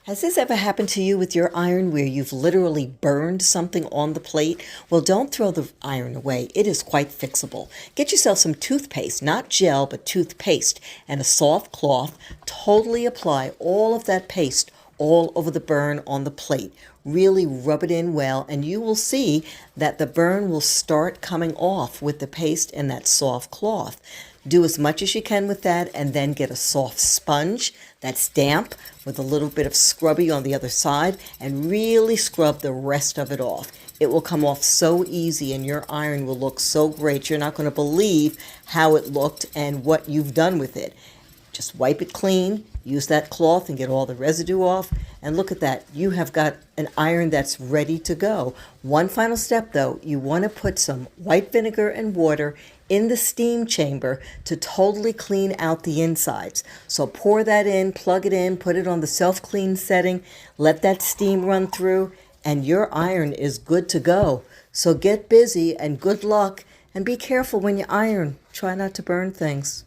Has this ever happened to you with your iron where you've literally burned something on the plate? Well, don't throw the iron away. It is quite fixable. Get yourself some toothpaste, not gel, but toothpaste, and a soft cloth. Totally apply all of that paste all over the burn on the plate. Really rub it in well, and you will see that the burn will start coming off with the paste and that soft cloth. Do as much as you can with that, and then get a soft sponge that's damp with a little bit of scrubby on the other side, and really scrub the rest of it off. It will come off so easy, and your iron will look so great. You're not going to believe how it looked and what you've done with it. Just wipe it clean, use that cloth and get all the residue off, and look at that. You have got an iron that's ready to go. One final step though, you want to put some white vinegar and water in the steam chamber to totally clean out the insides. So pour that in, plug it in, put it on the self-clean setting, let that steam run through, and your iron is good to go. So get busy and good luck, and be careful when you iron. Try not to burn things.